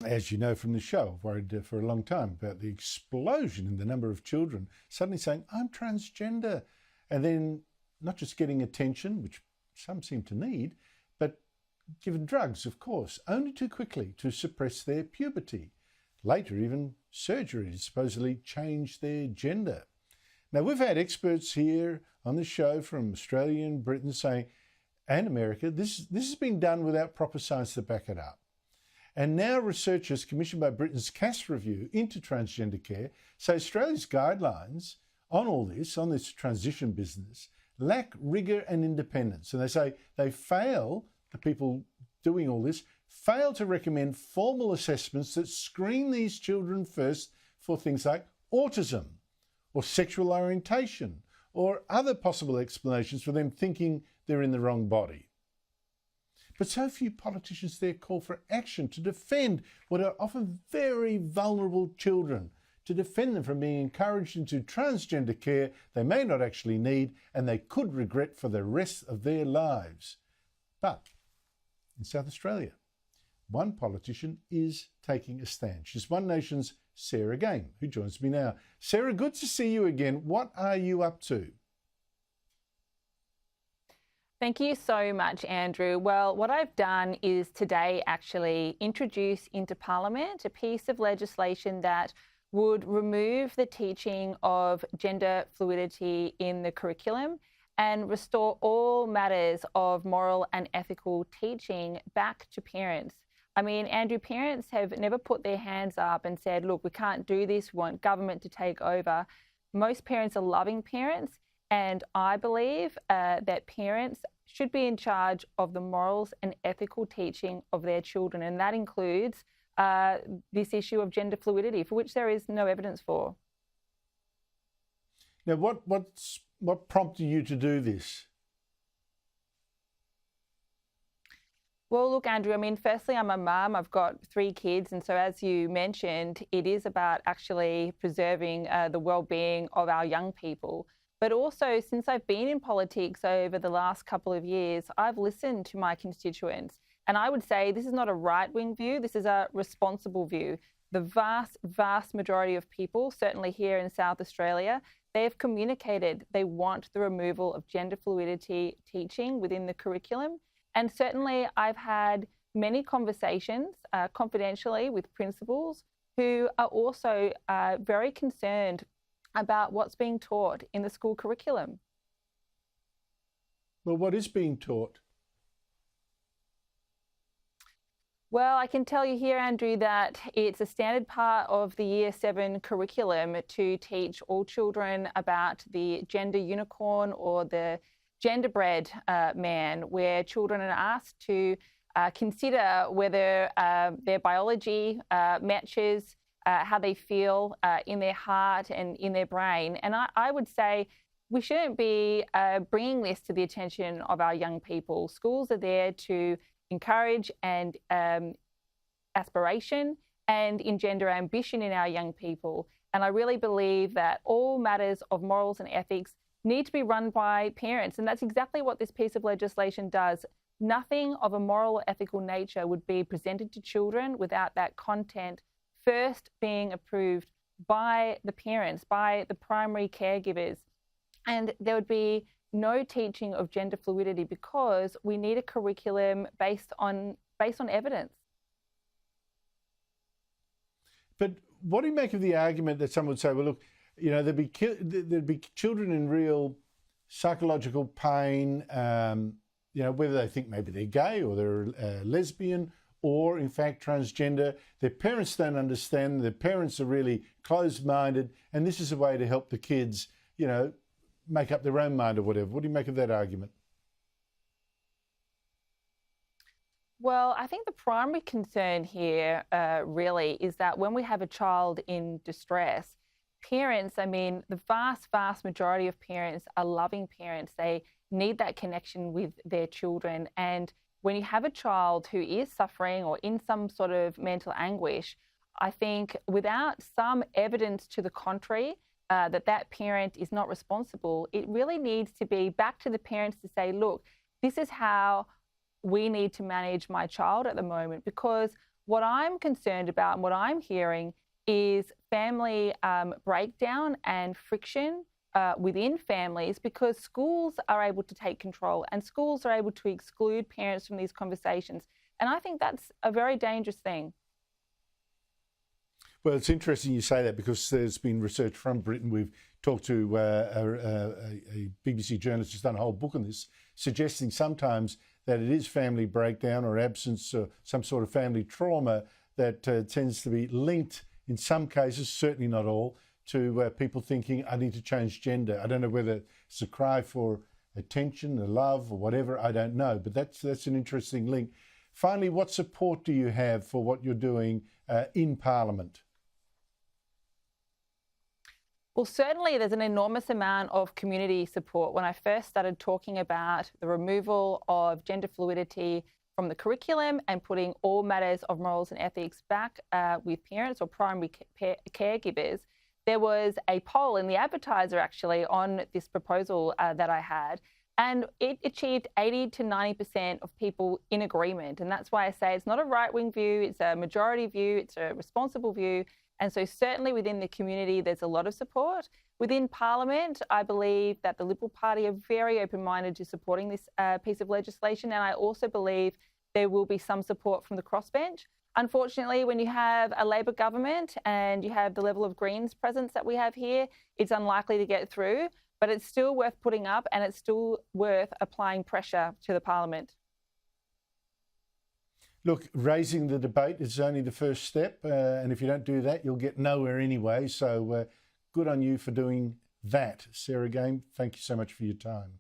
As you know from the show, I've worried for a long time about the explosion in the number of children suddenly saying, I'm transgender. And then not just getting attention, which some seem to need, but given drugs, of course, only too quickly to suppress their puberty. Later, even surgery to supposedly change their gender. Now, we've had experts here on the show from Australia and Britain saying, and America, this has been done without proper science to back it up. And now researchers commissioned by Britain's CAS review into transgender care say Australia's guidelines on all this, on this transition business, lack rigour and independence. And they say they fail, the people doing all this, fail to recommend formal assessments that screen these children first for things like autism or sexual orientation or other possible explanations for them thinking they're in the wrong body. But so few politicians there call for action to defend what are often very vulnerable children, to defend them from being encouraged into transgender care they may not actually need and they could regret for the rest of their lives. But in South Australia, one politician is taking a stand. She's One Nation's Sarah Game, who joins me now. Sarah, good to see you again. What are you up to? Thank you so much, Andrew. Well, what I've done is today actually introduce into Parliament a piece of legislation that would remove the teaching of gender fluidity in the curriculum and restore all matters of moral and ethical teaching back to parents. I mean, Andrew, parents have never put their hands up and said, look, we can't do this, we want government to take over. Most parents are loving parents. And I believe that parents should be in charge of the morals and ethical teaching of their children. And that includes this issue of gender fluidity, for which there is no evidence for. Now, what prompted you to do this? Well, look, Andrew, I mean, firstly, I'm a mum. I've got 3 kids. And so as you mentioned, it is about actually preserving the well-being of our young people. But also, since I've been in politics over the last couple of years, I've listened to my constituents. And I would say this is not a right-wing view, this is a responsible view. The vast, vast majority of people, certainly here in South Australia, they have communicated they want the removal of gender fluidity teaching within the curriculum. And certainly I've had many conversations confidentially with principals who are also very concerned about what's being taught in the school curriculum. Well, what is being taught? Well, I can tell you here, Andrew, that it's a standard part of the Year 7 curriculum to teach all children about the gender unicorn or the genderbread man, where children are asked to consider whether their biology matches how they feel in their heart and in their brain. And I would say we shouldn't be bringing this to the attention of our young people. Schools are there to encourage and aspiration and engender ambition in our young people. And I really believe that all matters of morals and ethics need to be run by parents. And that's exactly what this piece of legislation does. Nothing of a moral or ethical nature would be presented to children without that content first being approved by the parents, by the primary caregivers. And there would be no teaching of gender fluidity because we need a curriculum based on evidence. But what do you make of the argument that someone would say, well, look, you know, there'd be children in real psychological pain, you know, whether they think maybe they're gay or they're lesbian or in fact transgender. Their parents don't understand, their parents are really closed-minded, and this is a way to help the kids, you know, make up their own mind or whatever. What do you make of that argument? Well, I think the primary concern here really is that when we have a child in distress, parents, I mean, the vast, vast majority of parents are loving parents. They need that connection with their children. And when you have a child who is suffering or in some sort of mental anguish, I think without some evidence to the contrary, that parent is not responsible, it really needs to be back to the parents to say, look, this is how we need to manage my child at the moment, because what I'm concerned about and what I'm hearing is family breakdown and friction within families, because schools are able to take control and schools are able to exclude parents from these conversations. And I think that's a very dangerous thing. Well, it's interesting you say that, because there's been research from Britain. We've talked to a BBC journalist who's done a whole book on this, suggesting sometimes that it is family breakdown or absence or some sort of family trauma that tends to be linked, in some cases, certainly not all, to people thinking, I need to change gender. I don't know whether it's a cry for attention or love or whatever, I don't know. But that's an interesting link. Finally, what support do you have for what you're doing in Parliament? Well, certainly there's an enormous amount of community support. When I first started talking about the removal of gender fluidity from the curriculum and putting all matters of morals and ethics back with parents or primary caregivers, there was a poll in the Advertiser actually on this proposal that I had, and it achieved 80 to 90% of people in agreement. And that's why I say it's not a right-wing view, it's a majority view, it's a responsible view. And so certainly within the community, there's a lot of support. Within Parliament, I believe that the Liberal Party are very open-minded to supporting this piece of legislation. And I also believe there will be some support from the crossbench. Unfortunately, when you have a Labor government and you have the level of Greens presence that we have here, it's unlikely to get through, but it's still worth putting up and it's still worth applying pressure to the Parliament. Look, raising the debate is only the first step, and if you don't do that, you'll get nowhere anyway. So good on you for doing that. Sarah Game, thank you so much for your time.